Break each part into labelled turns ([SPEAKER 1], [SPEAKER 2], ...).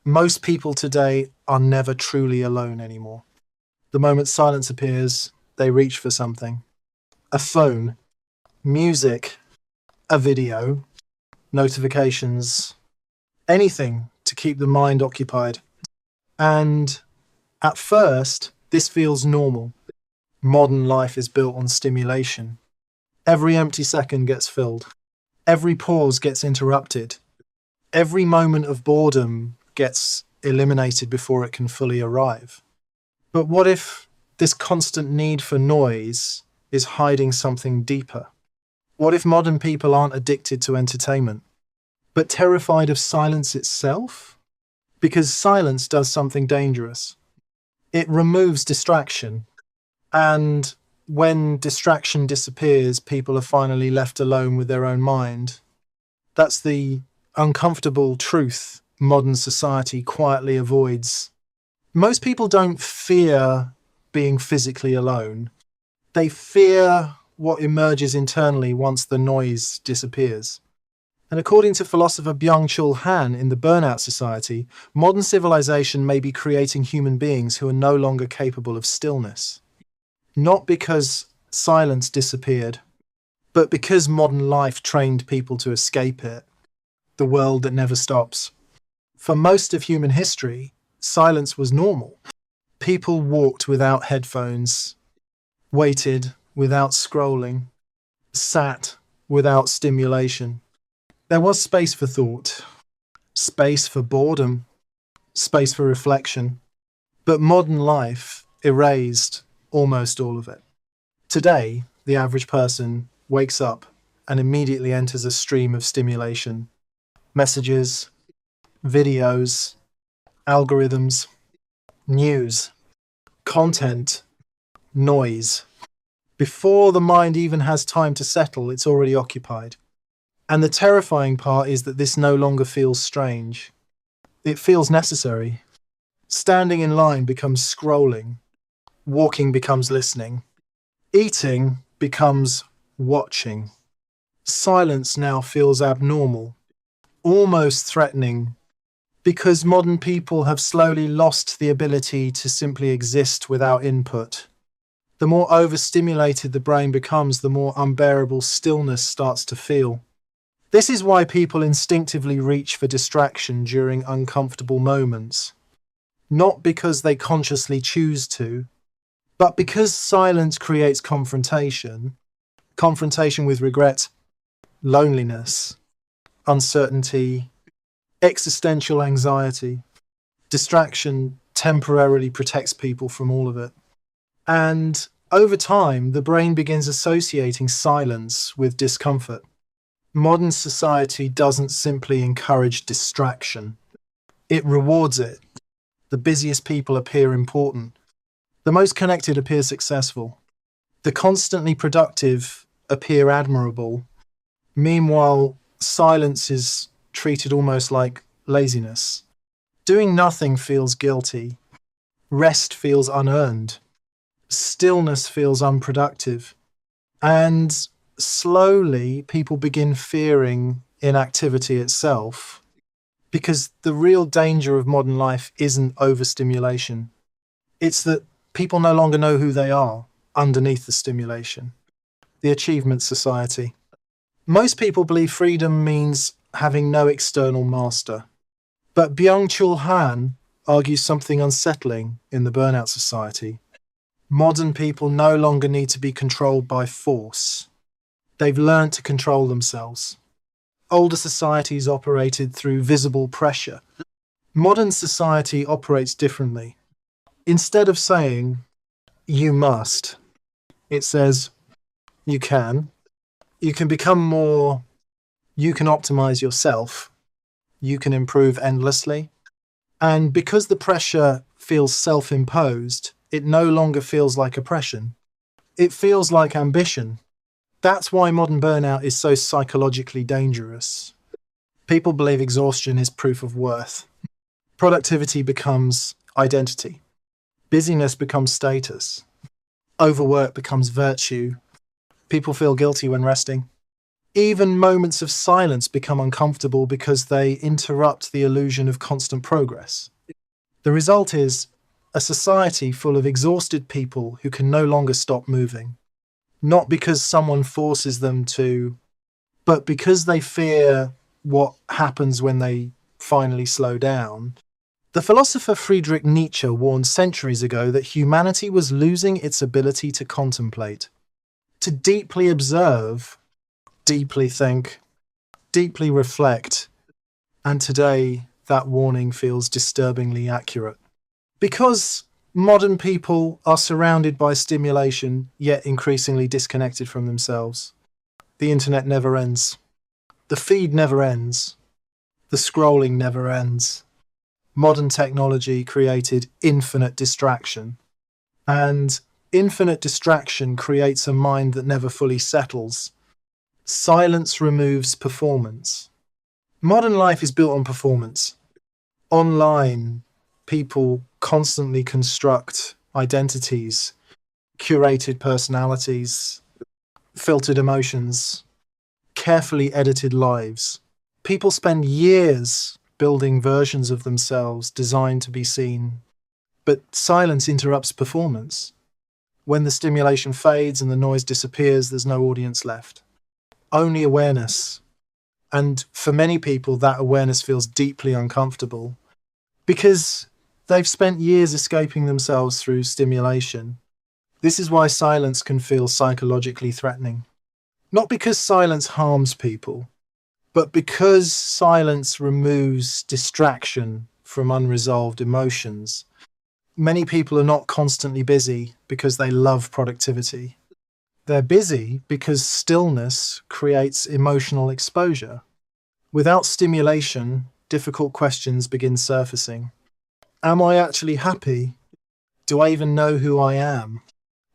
[SPEAKER 1] Most people today are never truly alone anymore. The moment silence appears, they reach for something. A phone, music, a video, notifications, anything to keep the mind occupied. And at first, this feels normal. Modern life is built on stimulation. Every empty second gets filled. Every pause gets interrupted. Every moment of boredom gets eliminated before it can fully arrive. But what if this constant need for noise is hiding something deeper? What if modern people aren't addicted to entertainment, but terrified of silence itself? Because silence does something dangerous. It removes distraction. And when distraction disappears, people are finally left alone with their own mind. That's the uncomfortable truth modern society quietly avoids. Most people don't fear being physically alone. They fear what emerges internally once the noise disappears. And according to philosopher Byung-Chul in the Burnout Society, modern civilization may be creating human beings who are no longer capable of stillness. Not because silence disappeared, but because modern life trained people to escape it, the world that never stops. For most of human history, silence was normal. People walked without headphones, waited without scrolling, sat without stimulation. There was space for thought, space for boredom, space for reflection, but modern life erased almost all of it. Today, the average person wakes up and immediately enters a stream of stimulation. Messages, videos, algorithms, news, content, noise. Before the mind even has time to settle, it's already occupied. And the terrifying part is that this no longer feels strange. It feels necessary. Standing in line becomes scrolling. Walking becomes listening. Eating becomes watching. Silence now feels abnormal, almost threatening, because modern people have slowly lost the ability to simply exist without input. The more overstimulated the brain becomes, the more unbearable stillness starts to feel. This is why people instinctively reach for distraction during uncomfortable moments. Not because they consciously choose to, but because silence creates confrontation with regret, loneliness, uncertainty, existential anxiety. Distraction temporarily protects people from all of it. And over time, the brain begins associating silence with discomfort. Modern society doesn't simply encourage distraction. It rewards it. The busiest people appear important. The most connected appear successful. The constantly productive appear admirable. Meanwhile, silence is treated almost like laziness. Doing nothing feels guilty. Rest feels unearned. Stillness feels unproductive. And slowly, people begin fearing inactivity itself, because the real danger of modern life isn't overstimulation. It's that people no longer know who they are underneath the stimulation. The achievement society. Most people believe freedom means having no external master. But Byung-Chul argues something unsettling in the Burnout Society. Modern people no longer need to be controlled by force. They've learned to control themselves. Older societies operated through visible pressure. Modern society operates differently. Instead of saying, you must, it says, you can. You can become more. You can optimize yourself. You can improve endlessly. And because the pressure feels self-imposed, it no longer feels like oppression. It feels like ambition. That's why modern burnout is so psychologically dangerous. People believe exhaustion is proof of worth. Productivity becomes identity. Busyness becomes status. Overwork becomes virtue. People feel guilty when resting. Even moments of silence become uncomfortable because they interrupt the illusion of constant progress. The result is a society full of exhausted people who can no longer stop moving, not because someone forces them to, but because they fear what happens when they finally slow down. The philosopher Friedrich Nietzsche warned centuries ago that humanity was losing its ability to contemplate, to deeply observe, deeply think, deeply reflect, and today that warning feels disturbingly accurate. Because modern people are surrounded by stimulation, yet increasingly disconnected from themselves. The internet never ends. The feed never ends. The scrolling never ends. Modern technology created infinite distraction. And infinite distraction creates a mind that never fully settles. Silence removes performance. Modern life is built on performance. Online, people constantly construct identities, curated personalities, filtered emotions, carefully edited lives. People spend years building versions of themselves designed to be seen, but silence interrupts performance. When the stimulation fades and the noise disappears, there's no audience left. Only awareness. And for many people, that awareness feels deeply uncomfortable because they've spent years escaping themselves through stimulation. This is why silence can feel psychologically threatening. Not because silence harms people, but because silence removes distraction from unresolved emotions. Many people are not constantly busy because they love productivity. They're busy because stillness creates emotional exposure. Without stimulation, difficult questions begin surfacing. Am I actually happy? Do I even know who I am?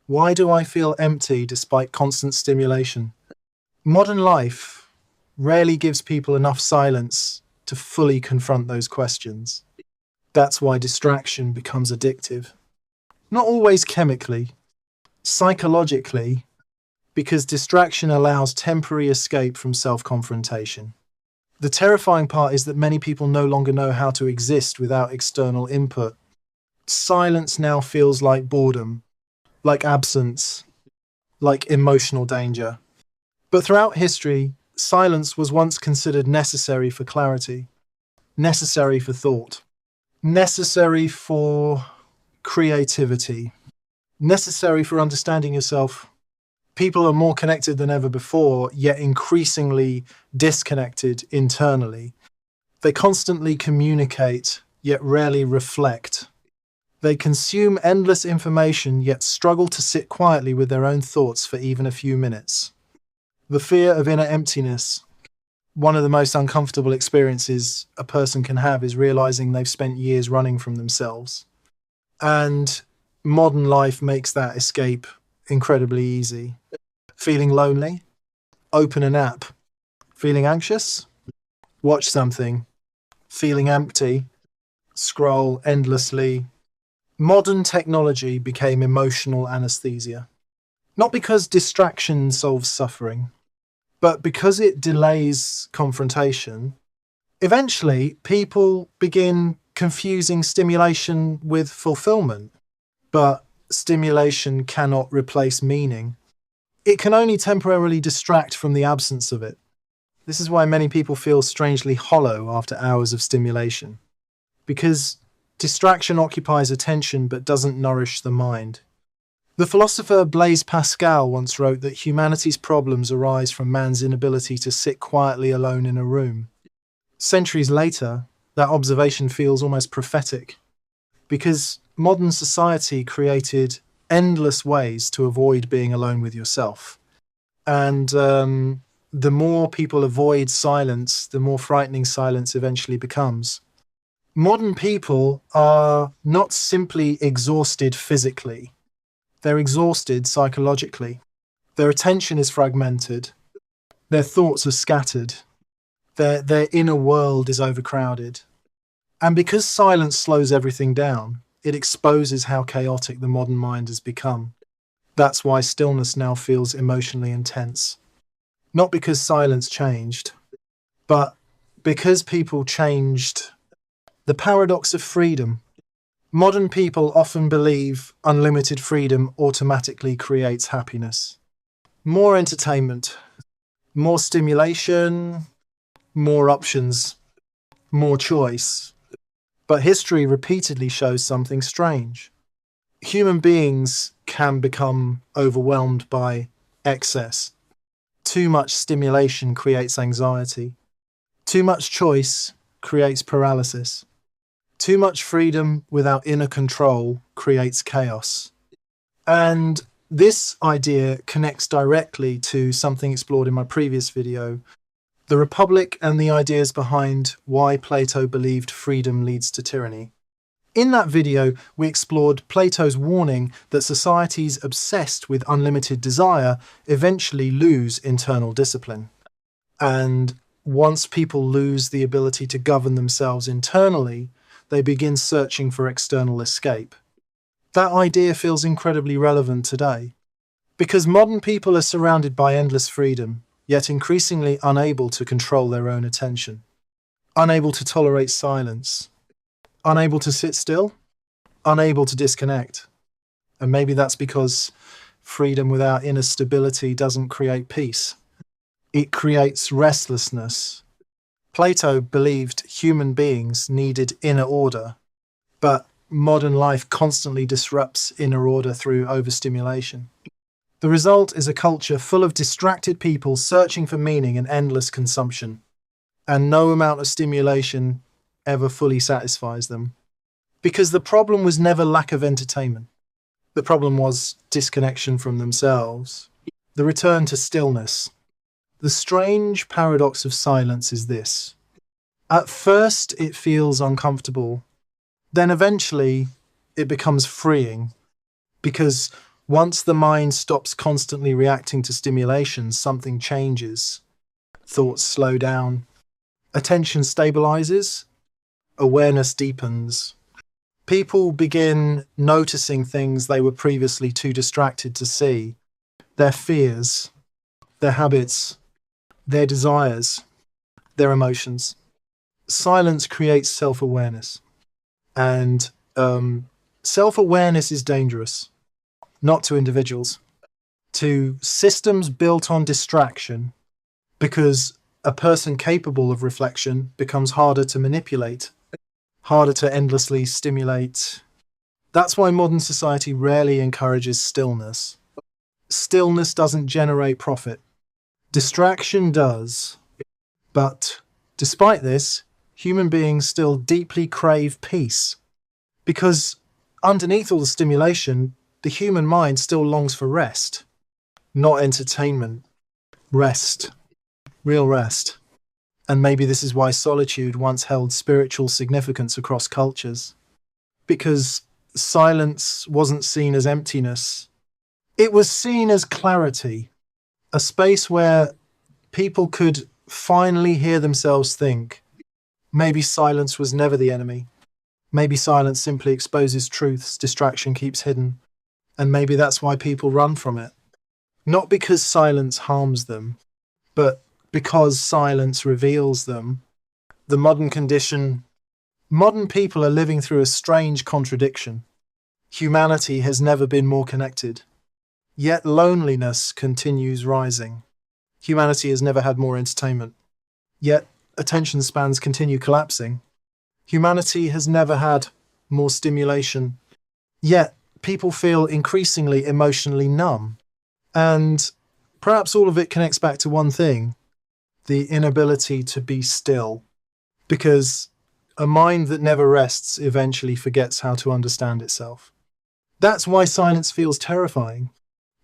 [SPEAKER 1] Why do I feel empty despite constant stimulation? Modern life rarely gives people enough silence to fully confront those questions. That's why distraction becomes addictive. Not always chemically, psychologically, because distraction allows temporary escape from self-confrontation. The terrifying part is that many people no longer know how to exist without external input. Silence now feels like boredom, like absence, like emotional danger. But throughout history, silence was once considered necessary for clarity, necessary for thought, necessary for creativity, necessary for understanding yourself. People are more connected than ever before, yet increasingly disconnected internally. They constantly communicate, yet rarely reflect. They consume endless information, yet struggle to sit quietly with their own thoughts for even a few minutes. The fear of inner emptiness. One of the most uncomfortable experiences a person can have is realizing they've spent years running from themselves. And modern life makes that escape incredibly easy. Feeling lonely? Open an app. Feeling anxious? Watch something. Feeling empty? Scroll endlessly. Modern technology became emotional anesthesia. Not because distraction solves suffering, but because it delays confrontation. Eventually, people begin confusing stimulation with fulfillment. But stimulation cannot replace meaning. It can only temporarily distract from the absence of it. This is why many people feel strangely hollow after hours of stimulation, because distraction occupies attention but doesn't nourish the mind. The philosopher Blaise Pascal once wrote that humanity's problems arise from man's inability to sit quietly alone in a room. Centuries later, that observation feels almost prophetic, because modern society created endless ways to avoid being alone with yourself. And the more people avoid silence, the more frightening silence eventually becomes. Modern people are not simply exhausted physically, they're exhausted psychologically. Their attention is fragmented, their thoughts are scattered, their inner world is overcrowded. And because silence slows everything down, it exposes how chaotic the modern mind has become. That's why stillness now feels emotionally intense. not because silence changed, but because people changed. The paradox of freedom. Modern people often believe unlimited freedom automatically creates happiness. More entertainment, more stimulation, more options, more choice. But history repeatedly shows something strange. Human beings can become overwhelmed by excess. Too much stimulation creates anxiety. Too much choice creates paralysis. Too much freedom without inner control creates chaos. And this idea connects directly to something explored in my previous video, the Republic and the ideas behind why Plato believed freedom leads to tyranny. In that video, we explored Plato's warning that societies obsessed with unlimited desire eventually lose internal discipline. And once people lose the ability to govern themselves internally, they begin searching for external escape. That idea feels incredibly relevant today, because modern people are surrounded by endless freedom, yet increasingly unable to control their own attention, unable to tolerate silence, unable to sit still, unable to disconnect. And maybe that's because freedom without inner stability doesn't create peace. It creates restlessness. Plato believed human beings needed inner order, but modern life constantly disrupts inner order through overstimulation. The result is a culture full of distracted people searching for meaning and endless consumption, and no amount of stimulation ever fully satisfies them. Because the problem was never lack of entertainment. The problem was disconnection from themselves. The return to stillness. The strange paradox of silence is this. At first, it feels uncomfortable. Then eventually, it becomes freeing. Because once the mind stops constantly reacting to stimulation, something changes. Thoughts slow down. Attention stabilizes. Awareness deepens. People begin noticing things they were previously too distracted to see. Their fears, their habits, their desires, their emotions. Silence creates self-awareness. And self-awareness is dangerous, not to individuals, to systems built on distraction, because a person capable of reflection becomes harder to manipulate, harder to endlessly stimulate. That's why modern society rarely encourages stillness. Stillness doesn't generate profit. Distraction does. But despite this, human beings still deeply crave peace. Because underneath all the stimulation, the human mind still longs for rest. Not entertainment. Rest. Real rest. And maybe this is why solitude once held spiritual significance across cultures. Because silence wasn't seen as emptiness. It was seen as clarity. A space where people could finally hear themselves think. Maybe silence was never the enemy. Maybe silence simply exposes truths distraction keeps hidden. And maybe that's why people run from it. Not because silence harms them, but because silence reveals them. The modern condition. Modern people are living through a strange contradiction. Humanity has never been more connected. Yet loneliness continues rising. Humanity has never had more entertainment. Yet attention spans continue collapsing. Humanity has never had more stimulation. Yet people feel increasingly emotionally numb. And perhaps all of it connects back to one thing, the inability to be still. Because a mind that never rests eventually forgets how to understand itself. That's why silence feels terrifying.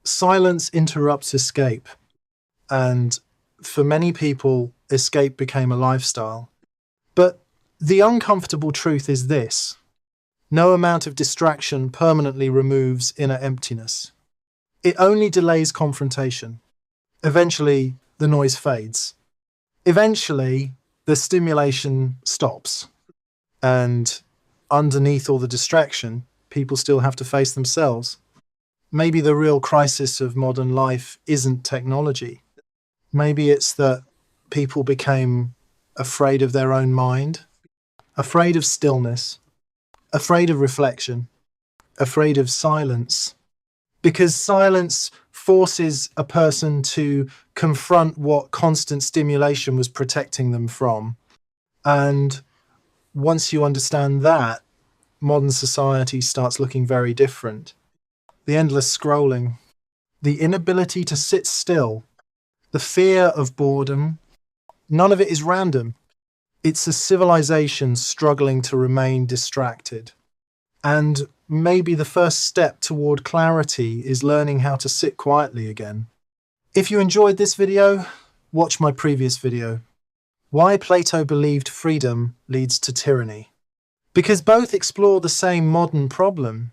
[SPEAKER 1] Silence interrupts escape. And for many people, escape became a lifestyle. But the uncomfortable truth is this. No amount of distraction permanently removes inner emptiness. It only delays confrontation. Eventually, the noise fades. Eventually, the stimulation stops. And underneath all the distraction, people still have to face themselves. Maybe the real crisis of modern life isn't technology. Maybe it's that people became afraid of their own mind, afraid of stillness, afraid of reflection, afraid of silence. Because silence forces a person to confront what constant stimulation was protecting them from. And once you understand that, modern society starts looking very different. The endless scrolling, the inability to sit still, the fear of boredom, none of it is random. It's a civilization struggling to remain distracted. And maybe the first step toward clarity is learning how to sit quietly again. If you enjoyed this video, watch my previous video. Why Plato believed freedom leads to tyranny. Because both explore the same modern problem.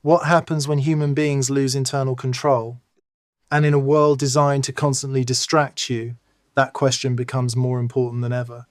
[SPEAKER 1] What happens when human beings lose internal control? And in a world designed to constantly distract you, that question becomes more important than ever.